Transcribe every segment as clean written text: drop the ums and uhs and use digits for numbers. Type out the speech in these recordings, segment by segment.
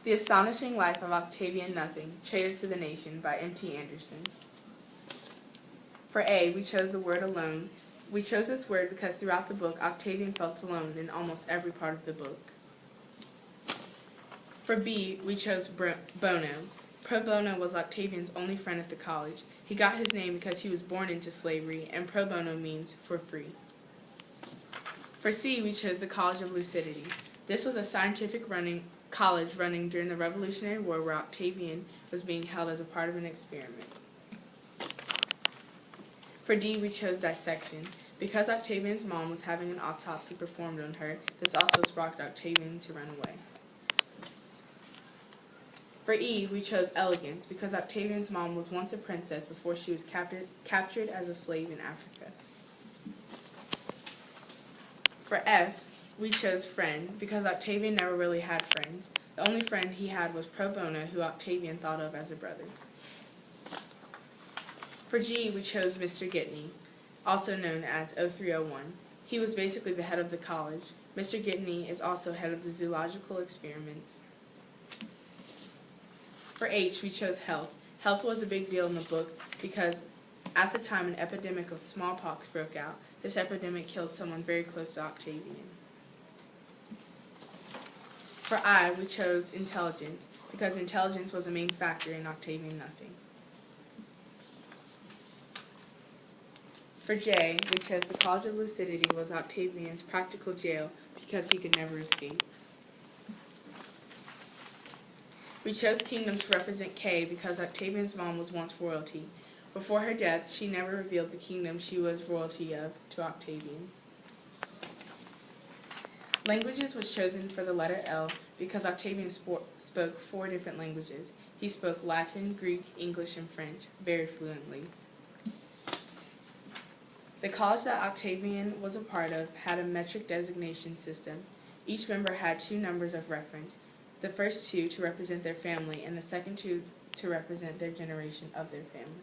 The Astonishing Life of Octavian Nothing, Traitor to the Nation, by M.T. Anderson. For A, we chose the word alone. We chose this word because throughout the book, Octavian felt alone in almost every part of the book. For B, we chose Bono. Pro bono was Octavian's only friend at the college. He got his name because he was born into slavery, and pro bono means for free. For C, we chose the College of Lucidity. This was a scientific college running during the Revolutionary War where Octavian was being held as a part of an experiment. For D, we chose Dissection. Because Octavian's mom was having an autopsy performed on her, this also sparked Octavian to run away. For E, we chose Elegance, because Octavian's mom was once a princess before she was captured as a slave in Africa. For F, we chose Friend, because Octavian never really had friends. The only friend he had was Pro Bono, who Octavian thought of as a brother. For G, we chose Mr. Gitney, also known as 0301. He was basically the head of the college. Mr. Gitney is also head of the zoological experiments. For H, we chose Health. Health was a big deal in the book because at the time an epidemic of smallpox broke out. This epidemic killed someone very close to Octavian. For I, we chose Intelligence because intelligence was a main factor in Octavian Nothing. For J, we chose the College of Lucidity was Octavian's practical jail because he could never escape. We chose Kingdom to represent K because Octavian's mom was once royalty. Before her death, she never revealed the kingdom she was royalty of to Octavian. Languages was chosen for the letter L because Octavian spoke 4 different languages. He spoke Latin, Greek, English, and French very fluently. The college that Octavian was a part of had a metric designation system. Each member had 2 numbers of reference, the first 2 to represent their family and the second 2 to represent their generation of their family.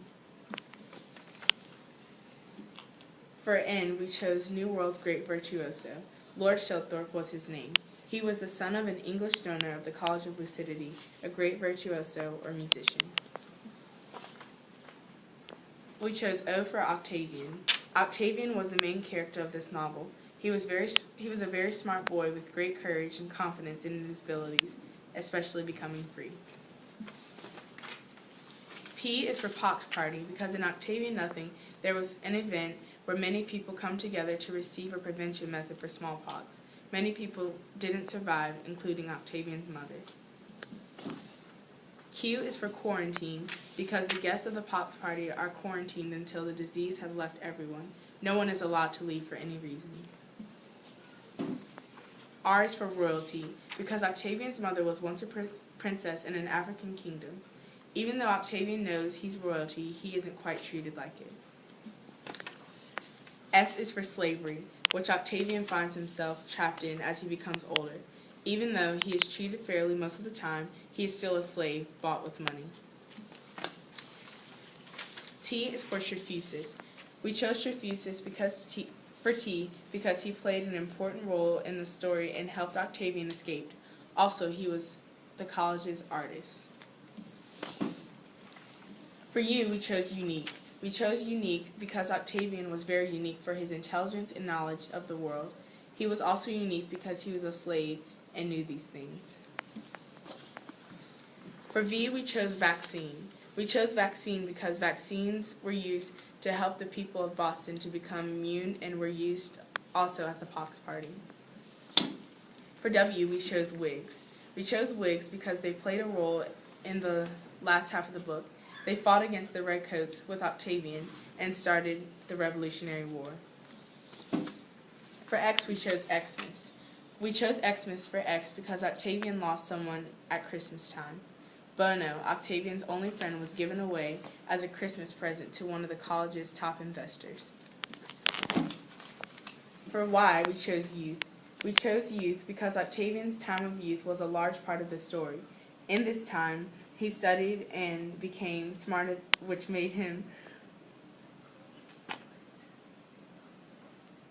For N, we chose New World's great virtuoso. Lord Shelthorpe was his name. He was the son of an English donor of the College of Lucidity, a great virtuoso or musician. We chose O for Octavian. Octavian was the main character of this novel. He was a very smart boy with great courage and confidence in his abilities, especially becoming free. P is for Pox Party because in Octavian Nothing there was an event where many people come together to receive a prevention method for smallpox. Many people didn't survive, including Octavian's mother. Q is for Quarantine because the guests of the Pox Party are quarantined until the disease has left everyone. No one is allowed to leave for any reason. R is for Royalty because Octavian's mother was once a princess in an African kingdom. Even though Octavian knows he's royalty, he isn't quite treated like it. S is for Slavery, which Octavian finds himself trapped in as he becomes older. Even though he is treated fairly most of the time, he is still a slave bought with money. T is for Trefusis. We chose Trefusis because he played an important role in the story and helped Octavian escape. Also, he was the college's artist. For U, we chose Unique. We chose Unique because Octavian was very unique for his intelligence and knowledge of the world. He was also unique because he was a slave and knew these things. For V, we chose Vaccine. We chose Vaccine because vaccines were used to help the people of Boston to become immune and were used also at the Pox Party. For W, we chose Whigs. We chose Whigs because they played a role in the last half of the book. They fought against the Redcoats with Octavian and started the Revolutionary War. For X, we chose Xmas. We chose Xmas for X because Octavian lost someone at Christmas time. Bono, Octavian's only friend, was given away as a Christmas present to one of the college's top investors. For Y, we chose Youth. We chose Youth because Octavian's time of youth was a large part of the story. In this time, he studied and became smart, which made him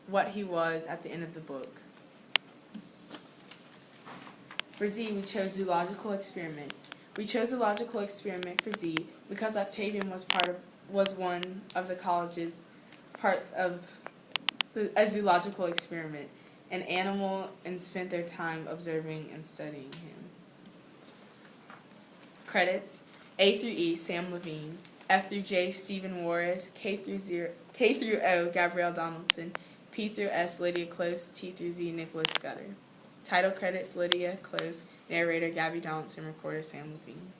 what he was at the end of the book. For Z, we chose zoological experiment. We chose zoological experiment for Z because Octavian was one of the college's parts of a zoological experiment, an animal, and spent their time observing and studying him. Credits: A through E, Sam Levine; F through J, Stephen Warris; K through O, Gabrielle Donaldson; P through S, Lydia Close; T through Z, Nicholas Scudder. Title credits: Lydia Close, narrator Gabby Donaldson, recorder Sam Levine.